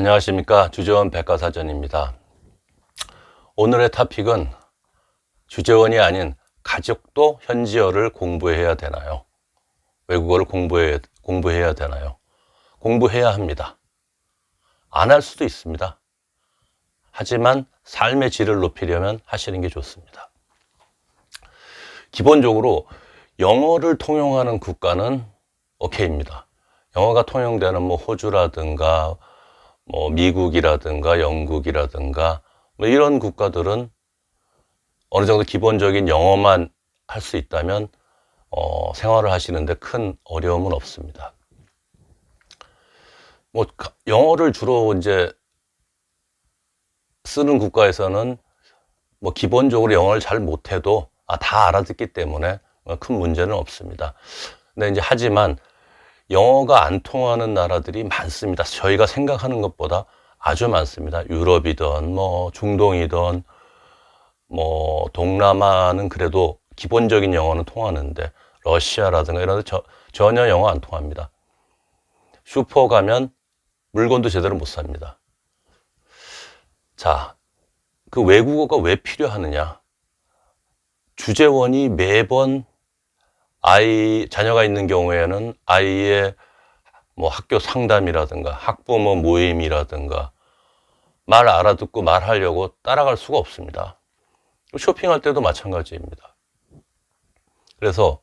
안녕하십니까. 주재원 백과사전입니다. 오늘의 토픽은 주재원이 아닌 가족도 현지어를 공부해야 되나요? 외국어를 공부해야 되나요? 공부해야 합니다. 안 할 수도 있습니다. 하지만 삶의 질을 높이려면 하시는 게 좋습니다. 기본적으로 영어를 통용하는 국가는 오케이입니다. 영어가 통용되는 호주라든가 미국이라든가 영국이라든가 이런 국가들은 어느 정도 기본적인 영어만 할 수 있다면 생활을 하시는데 큰 어려움은 없습니다. 영어를 주로 이제 쓰는 국가에서는 기본적으로 영어를 잘 못해도 다 알아듣기 때문에 큰 문제는 없습니다. 근데 이제 하지만 영어가 안 통하는 나라들이 많습니다. 저희가 생각하는 것보다 아주 많습니다. 유럽이든 중동이든 동남아는 그래도 기본적인 영어는 통하는데 러시아라든가 이런 데 전혀 영어 안 통합니다. 슈퍼 가면 물건도 제대로 못 삽니다. 자, 그 외국어가 왜 필요하느냐? 주재원이 매번 자녀가 있는 경우에는 아이의 학교 상담이라든가 학부모 모임이라든가 말 알아듣고 말하려고 따라갈 수가 없습니다. 쇼핑할 때도 마찬가지입니다. 그래서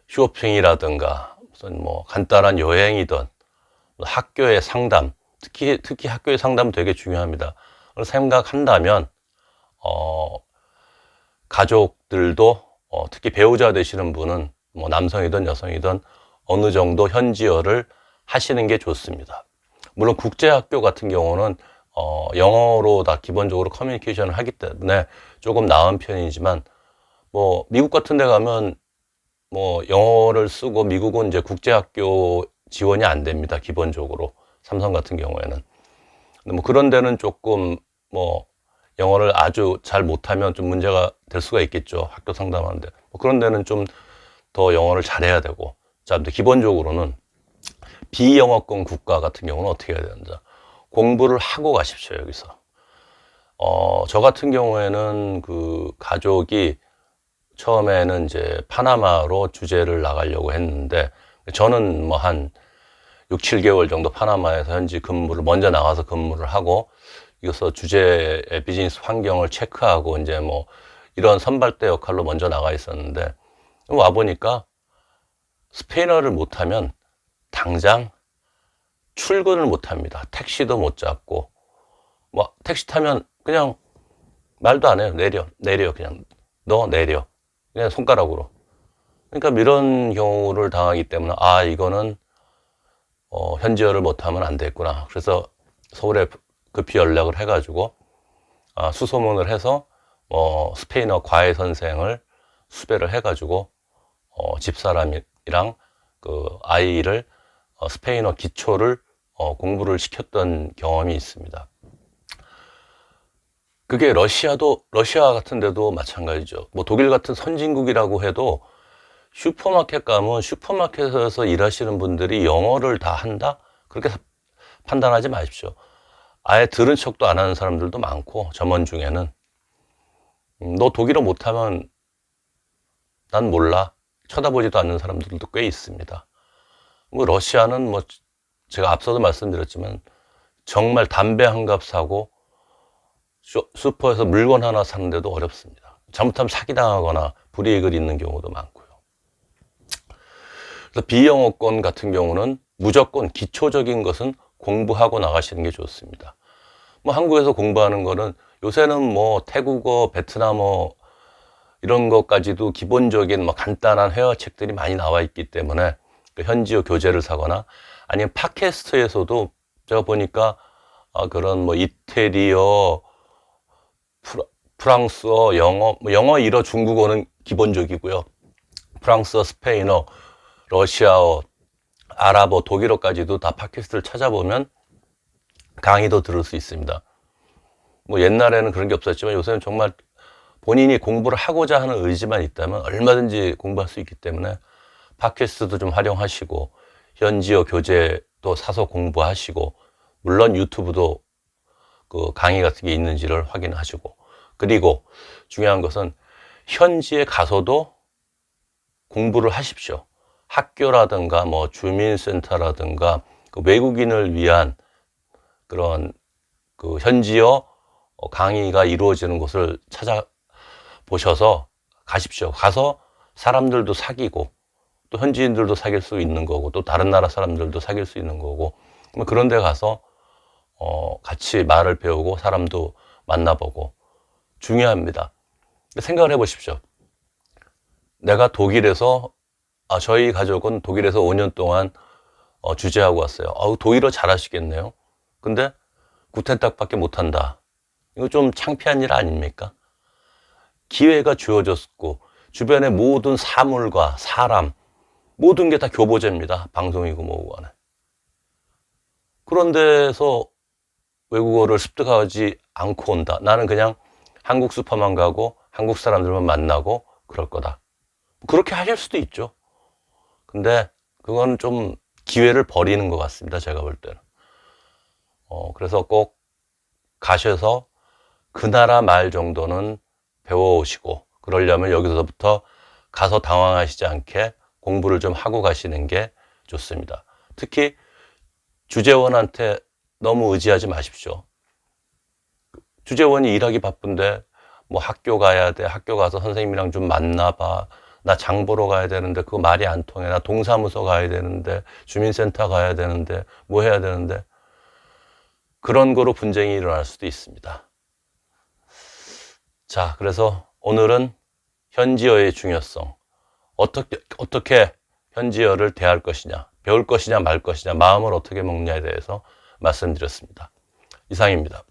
쇼핑이라든가 무슨 간단한 여행이든 학교의 상담, 특히 학교의 상담은 되게 중요합니다. 그걸 생각한다면 가족들도 특히 배우자 되시는 분은 남성이든 여성이든 어느 정도 현지어를 하시는 게 좋습니다. 물론 국제학교 같은 경우는 영어로 다 기본적으로 커뮤니케이션을 하기 때문에 조금 나은 편이지만 미국 같은 데 가면 영어를 쓰고 미국은 이제 국제학교 지원이 안 됩니다. 기본적으로 삼성 같은 경우에는. 근데 그런 데는 조금 영어를 아주 잘 못하면 좀 문제가 될 수가 있겠죠. 학교 상담하는데. 그런 데는 좀 더 영어를 잘해야 되고. 자, 근데 기본적으로는 비영어권 국가 같은 경우는 어떻게 해야 되는지. 공부를 하고 가십시오, 여기서. 저 같은 경우에는 그 가족이 처음에는 이제 파나마로 주재를 나가려고 했는데, 저는 한 6, 7개월 정도 파나마에서 현지 먼저 나가서 근무를 하고, 이것서 주재의 비즈니스 환경을 체크하고, 이제 이런 선발대 역할로 먼저 나가 있었는데, 와보니까 스페인어를 못하면 당장 출근을 못합니다. 택시도 못 잡고, 택시 타면 그냥 말도 안 해요. 내려, 그냥. 너 내려. 그냥 손가락으로. 그러니까 이런 경우를 당하기 때문에, 이거는, 현지어를 못하면 안 되겠구나. 그래서 서울에 급히 연락을 해가지고, 수소문을 해서, 스페인어 과외 선생을 수배를 해가지고, 집사람이랑 그 아이를 스페인어 기초를 공부를 시켰던 경험이 있습니다. 그게 러시아 같은 데도 마찬가지죠. 독일 같은 선진국이라고 해도 슈퍼마켓 가면 슈퍼마켓에서 일하시는 분들이 영어를 다 한다? 그렇게 판단하지 마십시오. 아예 들은 척도 안 하는 사람들도 많고, 점원 중에는. 너 독일어 못하면 난 몰라. 쳐다보지도 않는 사람들도 꽤 있습니다. 러시아는 제가 앞서도 말씀드렸지만 정말 담배 한 갑 사고 슈퍼에서 물건 하나 사는데도 어렵습니다. 잘못하면 사기당하거나 불이익을 입는 경우도 많고요. 그래서 비영어권 같은 경우는 무조건 기초적인 것은 공부하고 나가시는 게 좋습니다. 한국에서 공부하는 거는 요새는 태국어, 베트남어 이런 것까지도 기본적인 간단한 회화책들이 많이 나와 있기 때문에 현지어 교재를 사거나 아니면 팟캐스트에서도 제가 보니까 그런 이태리어, 프랑스어, 영어, 일어, 중국어는 기본적이고요. 프랑스어, 스페인어, 러시아어, 아랍어, 독일어까지도 다 팟캐스트를 찾아보면 강의도 들을 수 있습니다. 옛날에는 그런 게 없었지만 요새는 정말 본인이 공부를 하고자 하는 의지만 있다면 얼마든지 공부할 수 있기 때문에 팟캐스트도 좀 활용하시고 현지어 교재도 사서 공부하시고 물론 유튜브도 그 강의 같은 게 있는지를 확인하시고, 그리고 중요한 것은 현지에 가서도 공부를 하십시오. 학교라든가 뭐 주민센터라든가 그 외국인을 위한 그런 그 현지어 강의가 이루어지는 곳을 찾아보셔서 가십시오. 가서 사람들도 사귀고 또 현지인들도 사귈 수 있는 거고 또 다른 나라 사람들도 사귈 수 있는 거고, 그런 데 가서 같이 말을 배우고 사람도 만나보고 중요합니다. 생각을 해보십시오. 내가 독일에서 저희 가족은 독일에서 5년 동안 주재하고 왔어요. 독일어 잘하시겠네요. 근데 구텐탁밖에 못한다. 이거 좀 창피한 일 아닙니까? 기회가 주어졌고 주변의 모든 사물과 사람 모든 게 다 교보제입니다. 방송이고 뭐고 간에. 그런 데서 외국어를 습득하지 않고 온다. 나는 그냥 한국 슈퍼만 가고 한국 사람들만 만나고 그럴 거다. 그렇게 하실 수도 있죠. 근데 그건 좀 기회를 버리는 것 같습니다. 제가 볼 때는. 그래서 꼭 가셔서 그 나라 말 정도는 배워오시고, 그러려면 여기서부터 가서 당황하시지 않게 공부를 좀 하고 가시는 게 좋습니다. 특히 주재원한테 너무 의지하지 마십시오. 주재원이 일하기 바쁜데 뭐 학교 가야 돼. 학교 가서 선생님이랑 좀 만나봐. 나 장 보러 가야 되는데 그거 말이 안 통해. 나 동사무소 가야 되는데 주민센터 가야 되는데 뭐 해야 되는데, 그런 거로 분쟁이 일어날 수도 있습니다. 자, 그래서 오늘은 현지어의 중요성, 어떻게 현지어를 대할 것이냐, 배울 것이냐 말 것이냐, 마음을 어떻게 먹느냐에 대해서 말씀드렸습니다. 이상입니다.